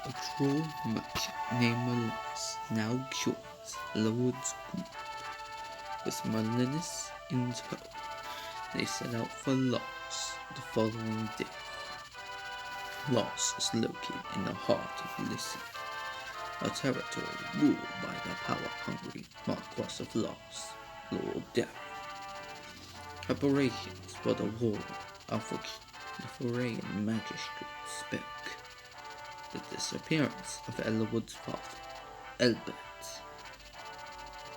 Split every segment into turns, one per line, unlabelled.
A troll merchant named Laus now joins Lord's group. With Merlinus in tow, they set out for Laus the following day. Laus is located in the heart of Lycia, a territory ruled by the power-hungry Marquess of Laus, Lord Darren. Preparations for the war of which the Foraean magistrate spoke. The disappearance of Elwood's father, Elbert.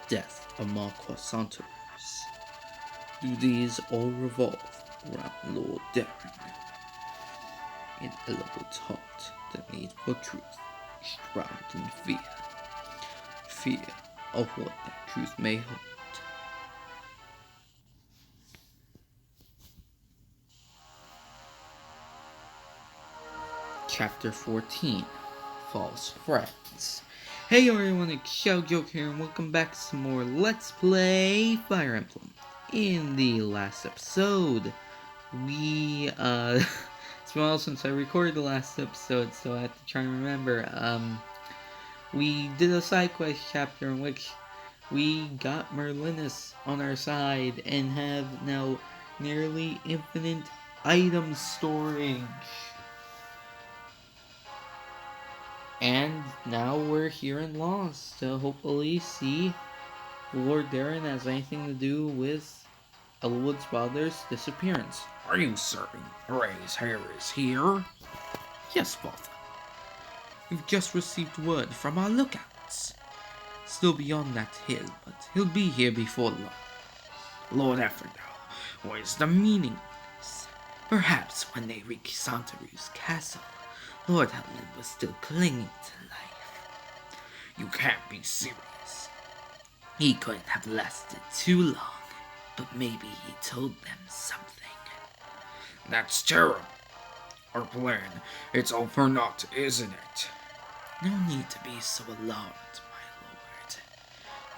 Death of Marquis Santos. Do these all revolve around Lord Darren? In Elwood's heart, the need for truth is shrouded in fear. Fear of what that truth may hold. Chapter 14, False Friends. Hey everyone, it's Joke here, and welcome back to some more Let's Play Fire Emblem. In the last episode, it's been a while since I recorded the last episode, so I have to try and remember. We did a side quest chapter in which we got Merlinus on our side and have now nearly infinite item storage. And now we're here in Laus to hopefully see if Lord Darren has anything to do with Elwood's father's disappearance.
Are you certain Ray's hair is here?
Yes, father. We've just received word from our lookouts. Still beyond that hill, but he'll be here before long.
Lord Efferdale, what is the meaning of this?
Perhaps when they reached Santaru's castle, Lord Hellman was still clinging to life.
You can't be serious.
He couldn't have lasted too long, but maybe he told them something.
That's terrible. Our plan, it's all for naught, isn't it?
No need to be so alarmed, my lord.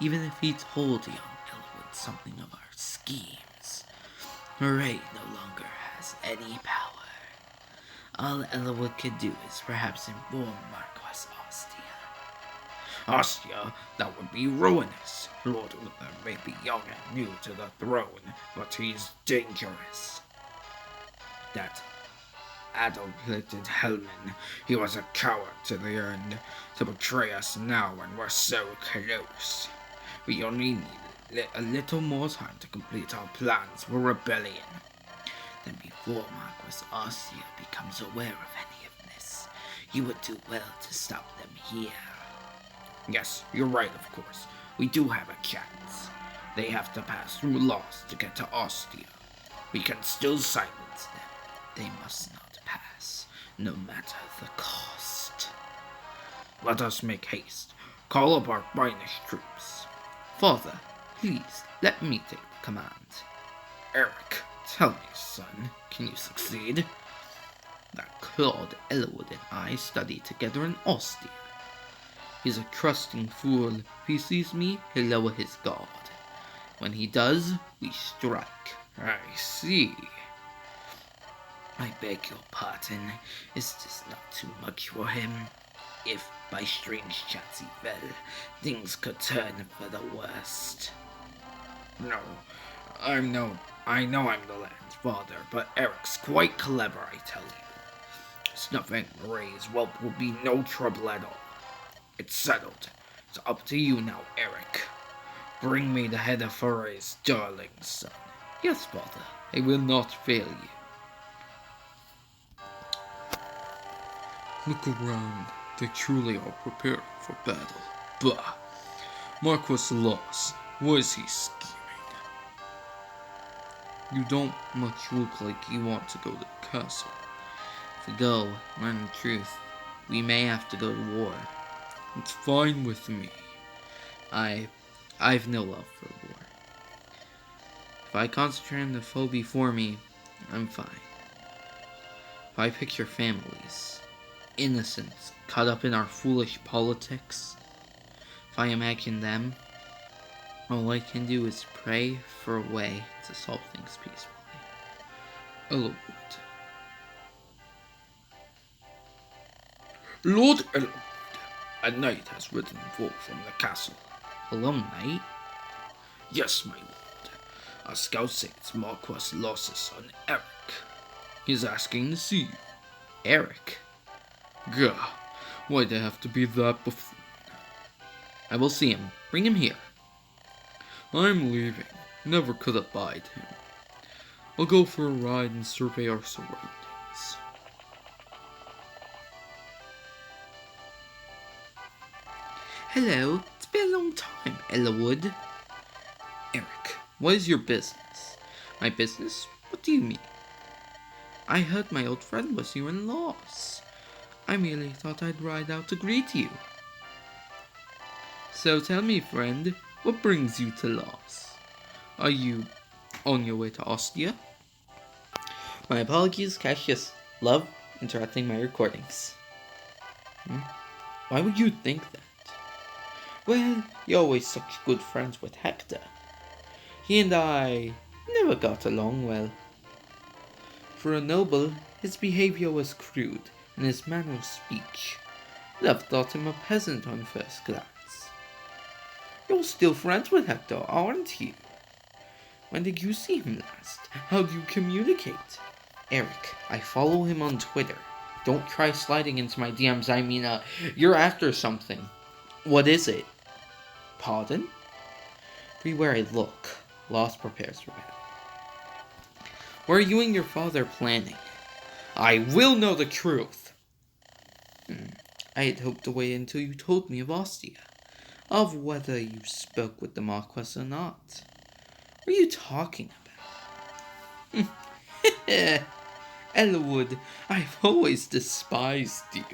Even if he told young Elwood something of our schemes, Ray no longer has any power. All Elwood could do is perhaps inform Marquis Ostia.
Ostia? That would be ruinous. Lord Uther may be young and new to the throne, but he's dangerous. That adult-littered Hellman, he was a coward to the end, to betray us now when we're so close. We only need a little more time to complete our plans for rebellion.
Then before Marquis Ostia becomes aware of any of this, you would do well to stop them here.
Yes, you're right, of course. We do have a chance. They have to pass through Laus to get to Ostia. We can still silence them.
They must not pass, no matter the cost.
Let us make haste. Call up our finest troops.
Father, please, let me take the command.
Erick, tell me, son, can you succeed?
That Claude Elwood and I studied together in Ostia. He's a trusting fool. If he sees me, he'll lower his guard. When he does, we strike.
I see.
I beg your pardon. Is this not too much for him? If, by strange chance he fell, things could turn for the worst.
No, I know I'm the land's father, but Erick's quite clever, I tell you. Snuffing Ray's whelp will be no trouble at all. It's settled. It's up to you now, Erick. Bring me the head of Foray's darling son.
Yes, father, I will not fail you.
Look around. They truly are preparing for battle. Bah! Marquis Laus, what is he scheming?
You don't much look like you want to go to the castle. If we go, learn the truth, we may have to go to war.
It's fine with me.
I've no love for war. If I concentrate on the foe before me, I'm fine. If I picture families, innocents, caught up in our foolish politics, if I imagine them, all I can do is pray for a way to solve things peacefully.
Elwood.
Lord Elwood, a knight has ridden forth from the castle.
Hello, knight.
Yes, my lord. A scout says Marquis Laus' son Erick. He's asking to see you.
Erick.
Gah, why'd they have to be that before?
I will see him. Bring him here.
I'm leaving. Never could abide him. I'll go for a ride and survey our surroundings.
Hello. It's been a long time, Elwood. Erick, what is your business? My business? What do you mean? I heard my old friend was here in Laus. I merely thought I'd ride out to greet you. So tell me, friend, what brings you to Laus? Are you on your way to Ostia? My apologies, Cassius. Love interrupting my recordings. Why would you think that? Well, you're always such good friends with Hector. He and I never got along well. For a noble, his behavior was crude, and his manner of speech. Love thought him a peasant on first glance. You're still friends with Hector, aren't you? When did you see him last? How do you communicate? Erick, I follow him on Twitter. Don't try sliding into my DMs, you're after something. What is it? Pardon? Everywhere I look, Laus prepares for battle. What are you and your father planning? I will know the truth! I had hoped to wait until you told me of Ostia, of whether you spoke with the Marquis or not. What are you talking about? Elwood, I've always despised you.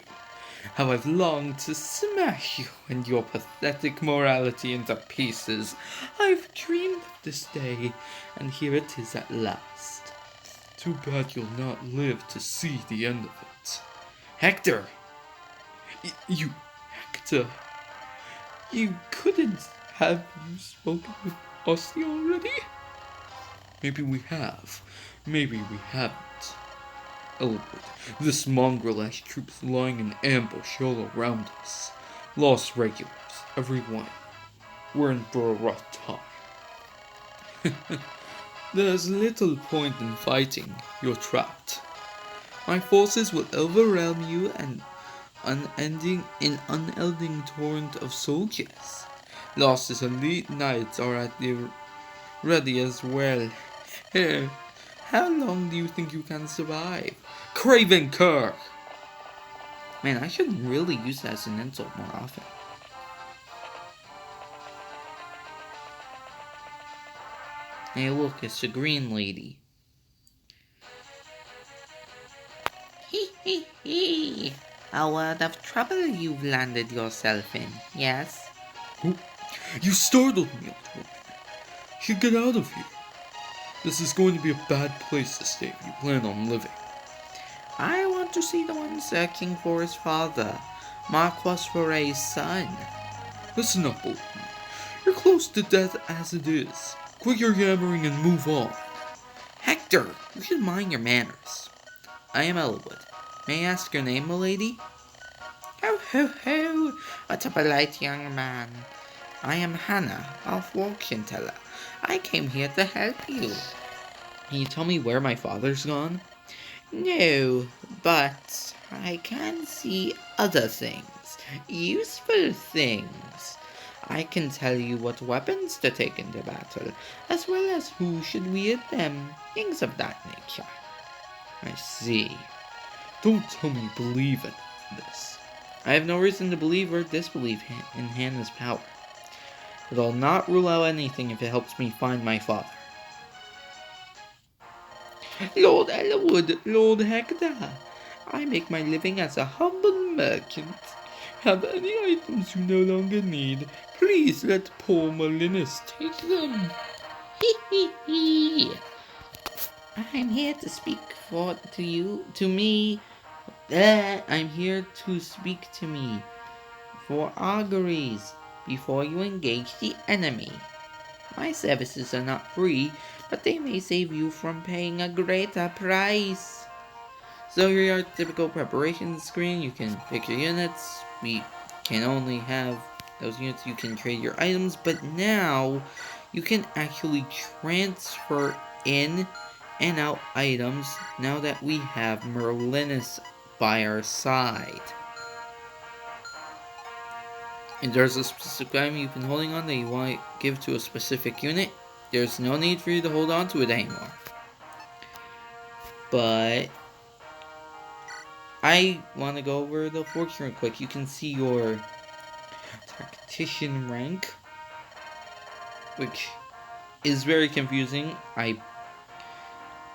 How I've longed to smash you and your pathetic morality into pieces. I've dreamed of this day, and here it is at last.
Too bad you'll not live to see the end of it.
Hector!
Hector, you couldn't have you spoken with Ostia already? Maybe we have, maybe we haven't. Elwood, this mongrel has troops lying in ambush all around us. Lost regulars, every one. We're in for a rough time. There's little point in fighting. You're trapped. My forces will overwhelm you and unending torrent of soldiers. Laus's elite knights are at the ready as well. Here, how long do you think you can survive? Craven cur! Man, I should really use that as an insult more often. Hey look, it's the green lady. Hee hee hee! A world of trouble you've landed yourself in, yes? Oh, you startled me, old woman. You should get out of here. This is going to be a bad place to stay if you plan on living.
I want to see the one searching for his father, Marquis Foray's son.
Listen up, old man. You're close to death as it is. Quit your yammering and move on.
Hector, you should mind your manners. I am Elwood. May I ask your name, milady? Ho ho ho! What a polite young man. I am Hannah, our fortune teller. I came here to help you. Can you tell me where my father's gone? No, but I can see other things. Useful things. I can tell you what weapons to take into battle, as well as who should wield them. Things of that nature. I see.
Don't tell me you believe in this.
I have no reason to believe or disbelieve in Hannah's power. But I'll not rule out anything if it helps me find my father. Lord Elwood, Lord Hector, I make my living as a humble merchant. Have any items you no longer need, please let poor Molinis take them. Hee hee hee. I'm here to speak to me. I'm here to speak to me for auguries before you engage the enemy. My services are not free, but they may save you from paying a greater price. So here are typical preparation screen. You can pick your units. We can only have those units. You can trade your items, but now you can actually transfer in and out items now that we have Merlinus by our side. And there's a specific item you've been holding on that you want to give to a specific unit. There's no need for you to hold on to it anymore. But I want to go over the fortune real quick. You can see your tactician rank, which is very confusing. I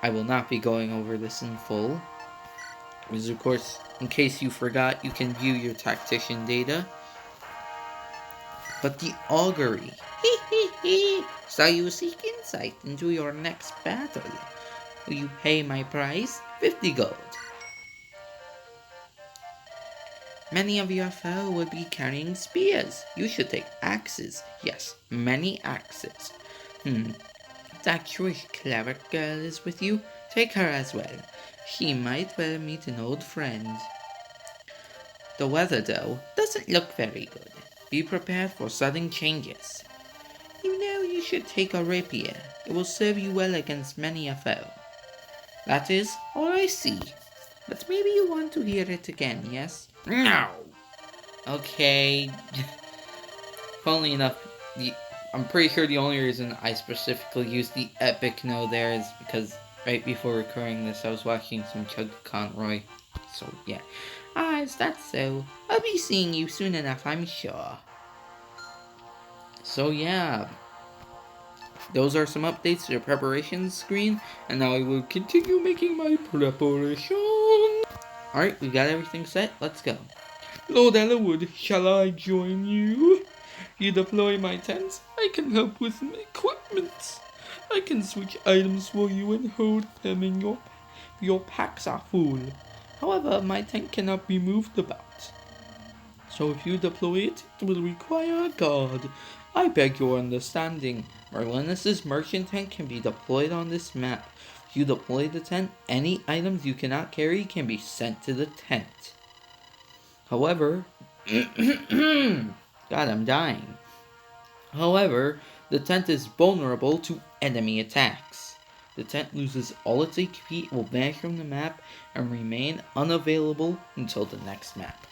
will not be going over this in full. Because of course, in case you forgot, you can view your tactician data. But the augury. So you seek insight into your next battle. Will you pay my price? 50 gold. Many of your foe would be carrying spears. You should take axes. Yes, many axes. That Jewish cleric girl is with you. Take her as well. She might well meet an old friend. The weather, though, doesn't look very good. Be prepared for sudden changes. You know you should take a rapier. It will serve you well against many a foe. That is all I see. But maybe you want to hear it again, yes?
No!
Okay. Funnily enough, I'm pretty sure the only reason I specifically used the epic no there is because right before recording this, I was watching some Chug Conroy. So, yeah. Is that so? I'll be seeing you soon enough, I'm sure. So, yeah. Those are some updates to the preparation screen, and now I will continue making my preparation. Alright, we got everything set, let's go.
Lord Ellerwood, shall I join you? You deploy my tents, I can help with some equipment. I can switch items for you and hold them in your packs are full. However, my tent cannot be moved about. So if you deploy it, it will require a guard. I beg your understanding.
Merlinus' merchant tent can be deployed on this map. If you deploy the tent, any items you cannot carry can be sent to the tent. However, God, I'm dying. However, the tent is vulnerable to enemy attacks. The tent loses all its HP, it will vanish from the map, and remain unavailable until the next map.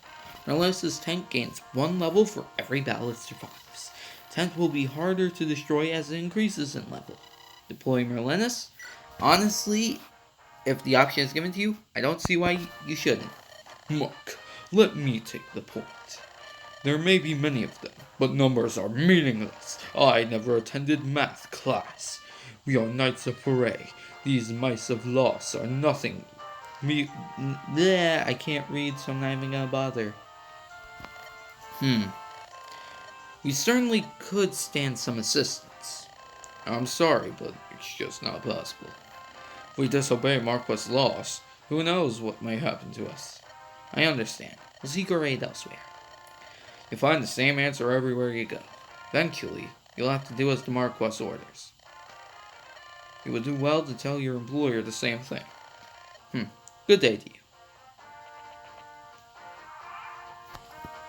Merlinus' tent gains 1 level for every battle it survives. Tent will be harder to destroy as it increases in level. Deploy Merlinus? Honestly, if the option is given to you, I don't see why you shouldn't.
Mark, let me take the point. There may be many of them, but numbers are meaningless. I never attended math class. We are knights of foray. These mice of Laus are nothing.
I can't read, so I'm not even gonna bother. We certainly could stand some assistance.
I'm sorry, but it's just not possible. If we disobey Marquis' laws, who knows what may happen to us?
I understand. We'll seek our aid elsewhere.
You find the same answer everywhere you go. Eventually, you'll have to do as the Marquis orders. You would do well to tell your employer the same thing.
Good day to you.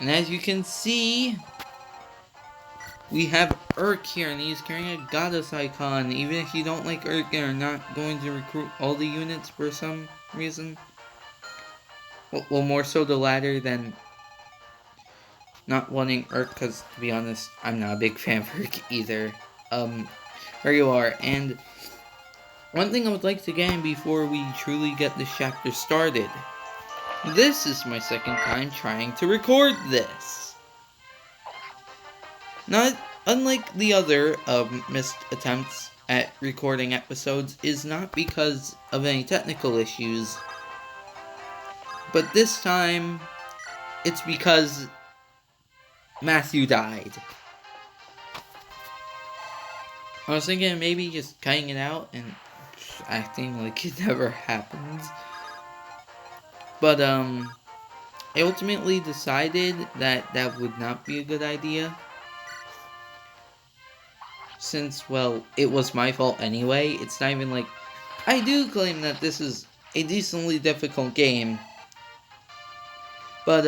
And as you can see, we have Erick here, and he's carrying a goddess icon. Even if you don't like Erick and are not going to recruit all the units for some reason. Well, more so the latter than not wanting Erick, because to be honest, I'm not a big fan of Erick either. There you are, and one thing I would like to get in before we truly get this chapter started. This is my second time trying to record this. Not unlike the other missed attempts at recording episodes, is not because of any technical issues, but this time it's because Matthew died. I was thinking maybe just cutting it out and acting like it never happened. But I ultimately decided that that would not be a good idea. Since, well, it was my fault anyway. It's not even like, I do claim that this is a decently difficult game. But,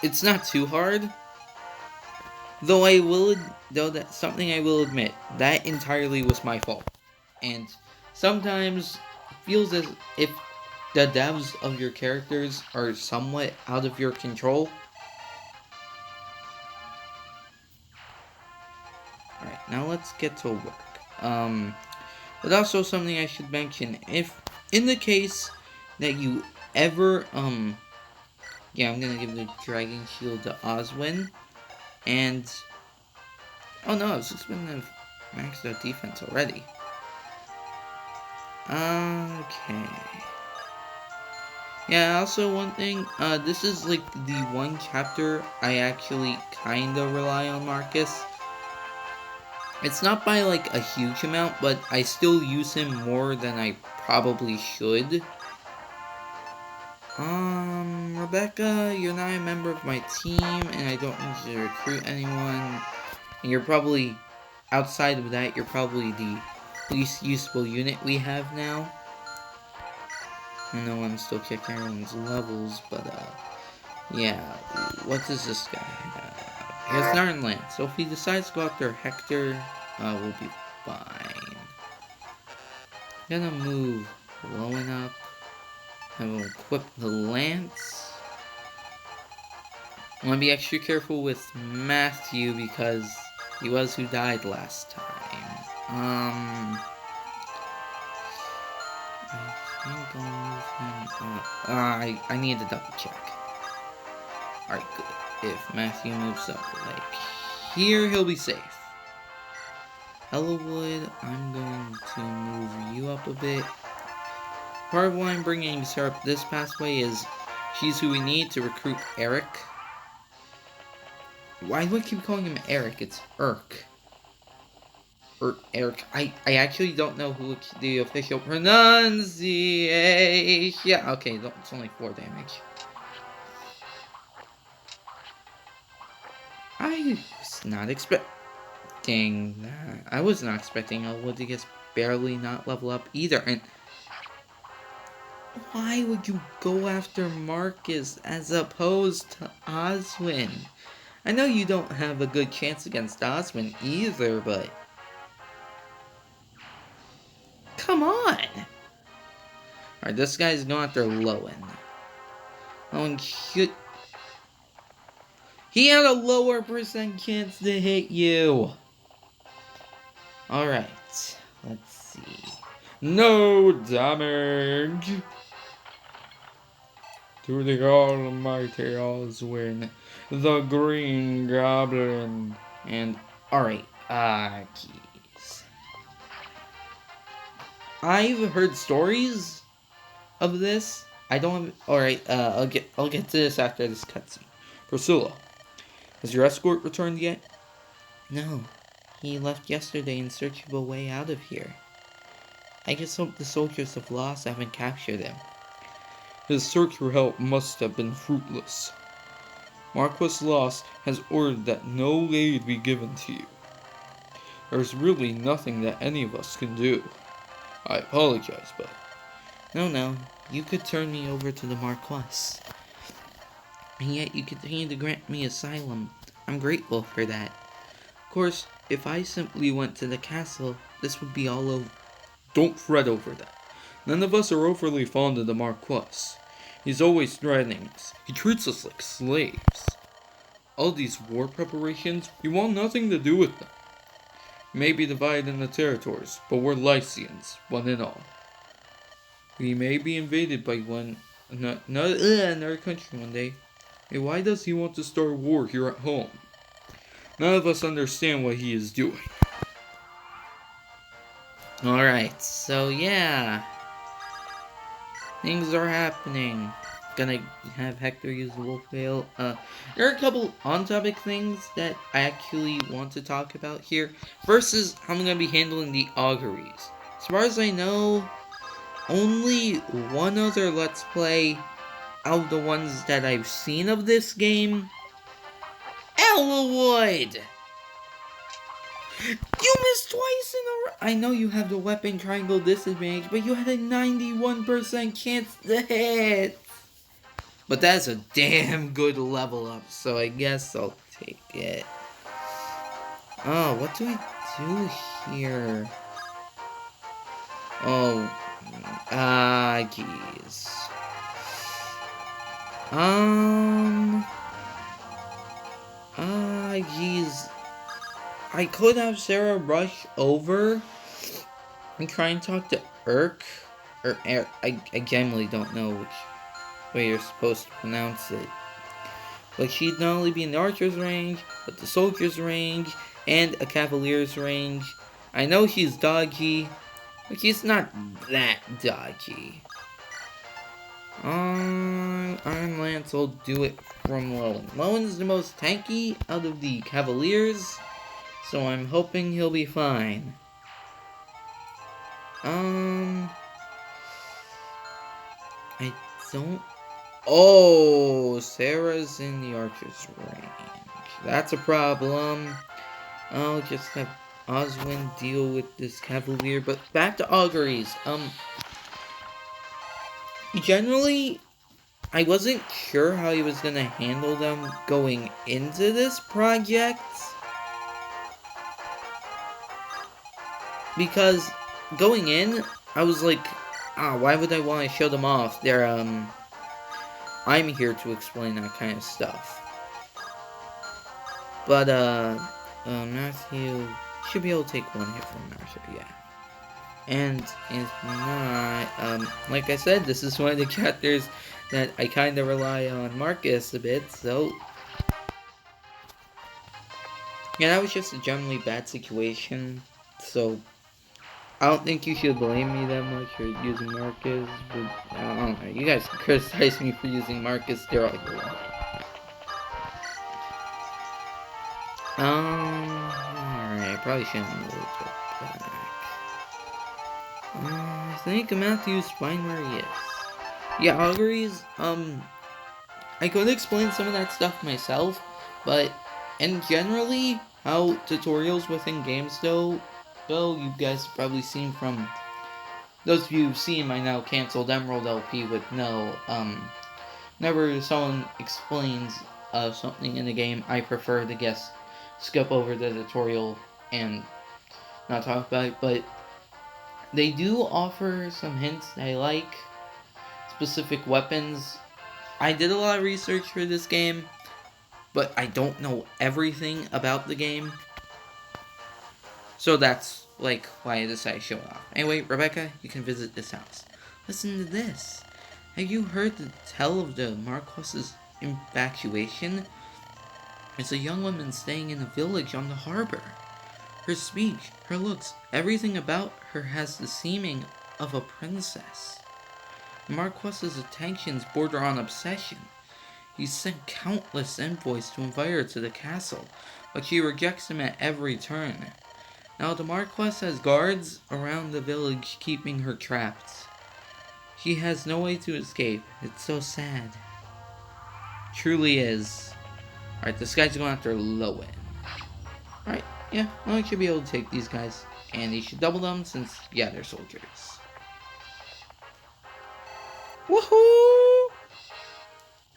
it's not too hard. Though that's something I will admit, that entirely was my fault. And sometimes it feels as if the devs of your characters are somewhat out of your control. Alright, now let's get to work. But also something I should mention, if in the case that you ever, yeah, I'm gonna give the Dragon Shield to Oswin, and, oh no, I was just gonna max out defense already. Okay. Yeah, also one thing, this is like the one chapter I actually kinda rely on Marcus. It's not by like a huge amount, but I still use him more than I probably should. Rebecca, you're not a member of my team, and I don't need to recruit anyone. And you're probably, outside of that, you're probably the least useful unit we have now. I know I'm still checking everyone's levels, but, yeah. What does this guy have? He has Narn Land, so if he decides to go after Hector, we'll be fine. Gonna move Lowen up. I will equip the lance. I want to be extra careful with Matthew because he was who died last time. I think I'll move him up. I need to double check. Alright, good. If Matthew moves up, like here, he'll be safe. Ellawood, I'm going to move you up a bit. Part of why I'm bringing her up this pathway is she's who we need to recruit Erick. Why do I keep calling him Erick? It's Erick. Erick. I actually don't know who the official pronunciation. Yeah, okay, it's only 4 damage. I was not expecting that. I was not expecting Elwood to just barely not level up either. And why would you go after Marcus as opposed to Oswin? I know you don't have a good chance against Oswin either, but come on! Alright, this guy's going after Lowen. Lowen should... He had a lower percent chance to hit you! Alright, let's see.
No damage to the almighty Oswin, the Green Goblin.
And, alright, geez. I've heard stories of this. I don't have, alright, I'll get to this after this cutscene.
Priscilla, has your escort returned yet?
No, he left yesterday in search of a way out of here. I just hope the soldiers of Laus haven't captured him.
His search for help must have been fruitless. Marquis Laus has ordered that no aid be given to you. There's really nothing that any of us can do. I apologize, but...
No, you could turn me over to the Marquis. And yet you continue to grant me asylum. I'm grateful for that. Of course, if I simply went to the castle, this would be all over.
Don't fret over that. None of us are overly fond of the Marquis. He's always threatening us. He treats us like slaves. All these war preparations, we want nothing to do with them. We may be divided in the territories, but we're Lycians, one and all. We may be invaded by another country one day. Hey, why does he want to start a war here at home? None of us understand what he is doing.
Alright, so yeah. Things are happening. Gonna have Hector use the wolf veil. There are a couple on-topic things that I actually want to talk about here. First is how I'm gonna be handling the auguries. As far as I know, only one other Let's Play out of the ones that I've seen of this game, Ellawood! You missed twice in a row. I know you have the weapon triangle disadvantage, but you had a 91% chance to hit. But that's a damn good level up, so I guess I'll take it. Oh, what do I do here? Oh, geez. Geez. I could have Sarah rush over and try and talk to Erick. Or Erick. I generally don't know which way you're supposed to pronounce it. But she'd not only be in the archer's range, but the soldier's range, and a cavalier's range. I know she's dodgy, but she's not that dodgy. Iron Lance will do it from Lowen. Lowen's the most tanky out of the cavaliers, so I'm hoping he'll be fine. I don't... Oh, Sarah's in the archer's range. That's a problem. I'll just have Oswin deal with this cavalier, but back to auguries. Generally, I wasn't sure how he was gonna handle them going into this project. Because going in, I was like, why would I want to show them off? I'm here to explain that kind of stuff. But, Matthew should be able to take one hit from Martha, yeah. And if not, like I said, this is one of the chapters that I kind of rely on Marcus a bit, so... Yeah, that was just a generally bad situation, so... I don't think you should blame me that much for using Marcus, but I don't know. You guys can criticize me for using Marcus, they're all your own. Alright, I probably shouldn't move it back. I think Matthew's fine where he is. Yeah, auguries, I could explain some of that stuff myself, but, and generally, how tutorials within games go, you guys have probably seen from, those of you who've seen my now cancelled Emerald LP with whenever someone explains something in the game, I prefer to guess skip over the tutorial and not talk about it, but they do offer some hints that I like, specific weapons. I did a lot of research for this game, but I don't know everything about the game. So that's, like, why I decided to show it off. Anyway, Rebecca, you can visit this house. Listen to this. Have you heard the tell of the Marquis's infatuation? It's a young woman staying in a village on the harbor. Her speech, her looks, everything about her has the seeming of a princess. The Marquis's attentions border on obsession. He sent countless envoys to invite her to the castle, but she rejects him at every turn. Now the Marquis has guards around the village keeping her trapped. She has no way to escape. It's so sad. Truly is. Alright, this guy's going after Lowen. Alright, yeah, well, I should be able to take these guys. And he should double them since, yeah, they're soldiers. Woohoo!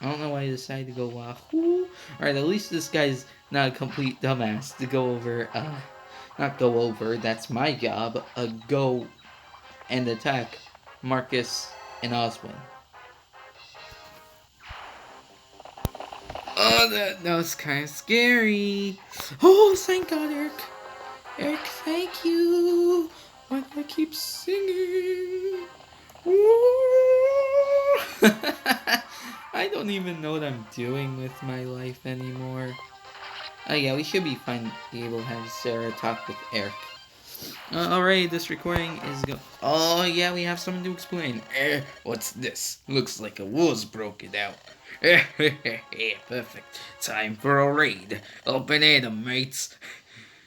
I don't know why I decided to go wahoo. Alright, at least this guy's not a complete dumbass to go over, not go over, that's my job, go and attack Marcus and Oswin. Oh, that was kind of scary. Oh, thank God, Erick. Erick, thank you. Why do I keep singing? I don't even know what I'm doing with my life anymore. Oh yeah, we should be fine be able to have Sarah talk with Erick. Alright, this recording is oh yeah, we have something to explain.
What's this? Looks like a war's broken out. Perfect. Time for a raid. Open air, mates.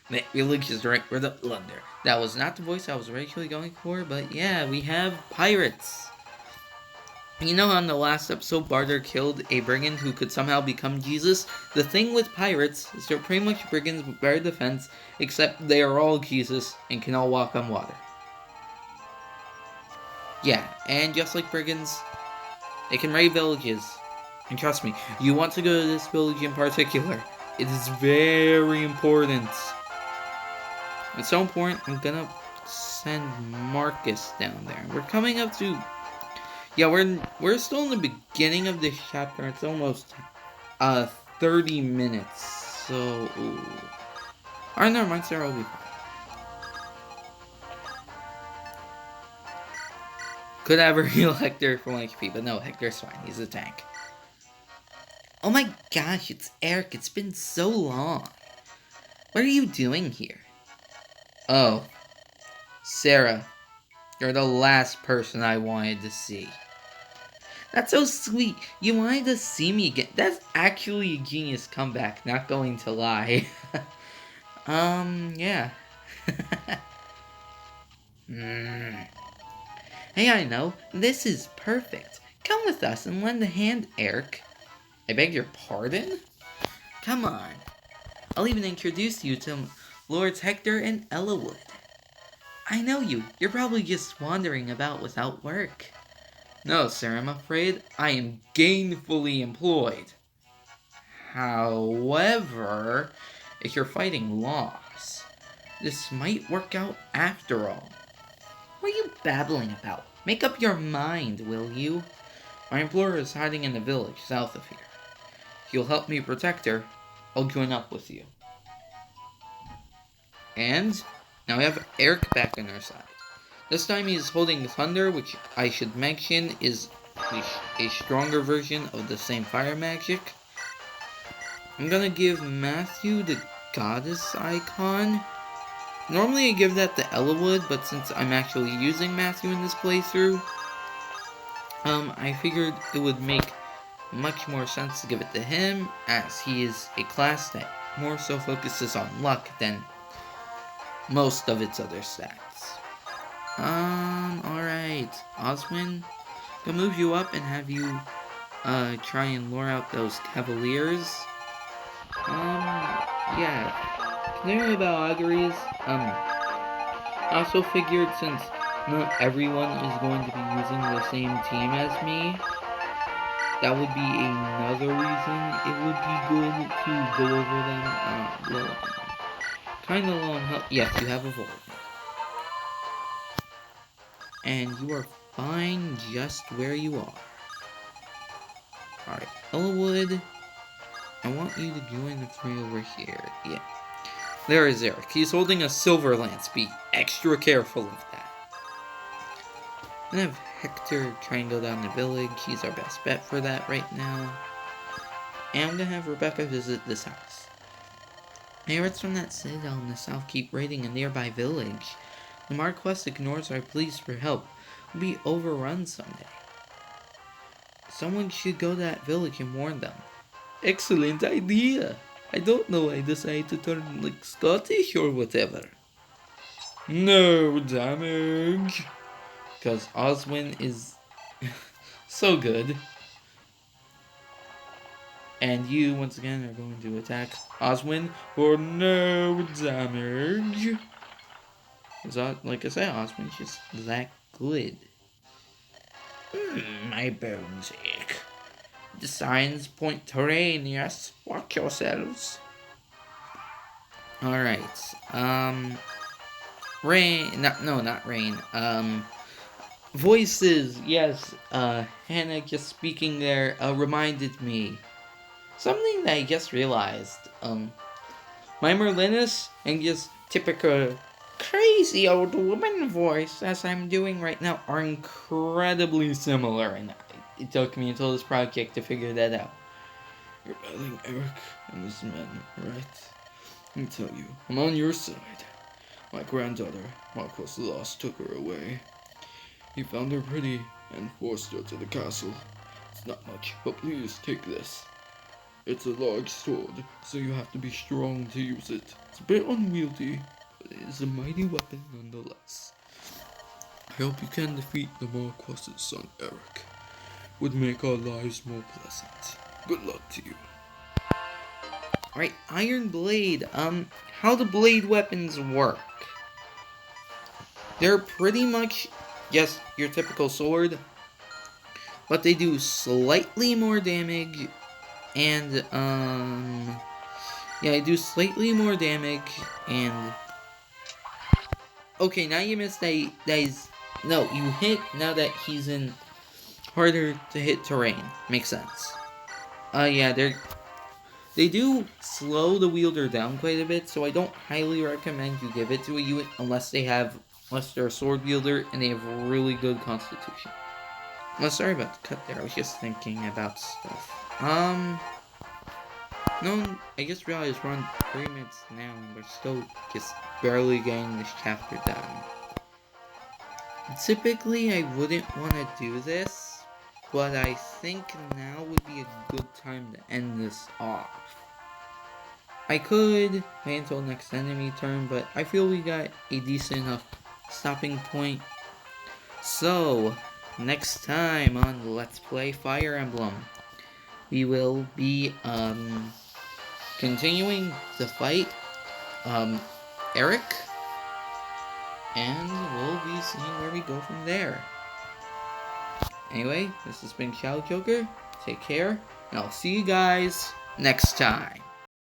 That village is right where the plunder. That was not the voice I was originally going for, but yeah, we have pirates. You know how in the last episode Barter killed a brigand who could somehow become Jesus? The thing with pirates is they're pretty much brigands with better defense, except they are all Jesus and can all walk on water. Yeah, and just like brigands, they can raid villages. And trust me, you want to go to this village in particular. It is very important. It's so important, I'm gonna send Marcus down there. We're coming up to... Yeah, we're still in the beginning of this chapter. It's almost 30 minutes. So, alright, never mind, Sarah will be fine. Could ever heal Hector for 1 HP, but no, Hector's fine. He's a tank. Oh my gosh, it's Erick. It's been so long. What are you doing here? Oh, Sarah, you're the last person I wanted to see. That's so sweet. You wanted to see me again. That's actually a genius comeback, not going to lie. Yeah. Hey, I know. This is perfect. Come with us and lend a hand, Erick. I beg your pardon? Come on. I'll even introduce you to Lords Hector and Ellawood. I know you. You're probably just wandering about without work. No, sir, I'm afraid I am gainfully employed. However, if you're fighting Laus, this might work out after all. What are you babbling about? Make up your mind, will you? My employer is hiding in the village south of here. If you'll help me protect her, I'll join up with you. And now we have Erick back on our side. This time he's holding Thunder, which I should mention is a stronger version of the same fire magic. I'm gonna give Matthew the goddess icon. Normally I give that to Ellawood, but since I'm actually using Matthew in this playthrough, I figured it would make much more sense to give it to him, as he is a class that more so focuses on luck than most of its other stats. Alright. Oswin, gonna move you up and have you, try and lure out those cavaliers. Yeah. Considering about auguries, I also figured since not everyone is going to be using the same team as me, that would be another reason it would be good to go over them, kind of long help. Yes, you have evolved. And you are fine just where you are. Alright, Ellawood, I want you to join the three over here. Yeah. There is Erick. He's holding a silver lance. Be extra careful of that. I'm gonna have Hector try and go down the village. He's our best bet for that right now. And I'm gonna have Rebecca visit this house. Pirates from that citadel in the south keep raiding a nearby village. The Marquess ignores our pleas for help. We'll be overrun someday. Someone should go to that village and warn them. Excellent idea! I don't know why I decided to turn like Scottish or whatever. No damage! Because Oswin is so good. And you, once again, are going to attack Oswin for no damage. Like I said, Oswin's just that good. My bones ache. The signs point to rain, yes. Watch yourselves. Alright. Rain. Not rain. Voices. Yes. Hannah just speaking there reminded me. Something that I just realized. My Merlinus and just typical crazy old woman voice, as I'm doing right now, are incredibly similar, and it took me until this project to figure that out. You're battling Erick and this man, right? Let me tell you, I'm on your side. My granddaughter, Marcus Laus, took her away. He found her pretty and forced her to the castle. It's not much, but please take this. It's a large sword, so you have to be strong to use it. It's a bit unwieldy, but it is a mighty weapon nonetheless. I hope you can defeat the Marquess's son, Erick.
would make our lives more pleasant. Good luck to you.
Alright, Iron Blade. How the blade weapons work? They're pretty much just your typical sword, but they do slightly more damage, and, yeah, they do slightly more damage, and... Okay, now you missed no, you hit now that he's in harder to hit terrain. Makes sense. Yeah, they do slow the wielder down quite a bit, so I don't highly recommend you give it to a unit unless they're a sword wielder and they have really good constitution. Well, sorry about the cut there, I was just thinking about stuff. No, I just realized we're on 3 minutes now and we're still just barely getting this chapter done. Typically, I wouldn't want to do this, but I think now would be a good time to end this off. I could wait until next enemy turn, but I feel we got a decent enough stopping point. So, next time on Let's Play Fire Emblem, we will be, continuing to fight, Erick, and we'll be seeing where we go from there. Anyway, this has been Shadow Joker. Take care, and I'll see you guys next time.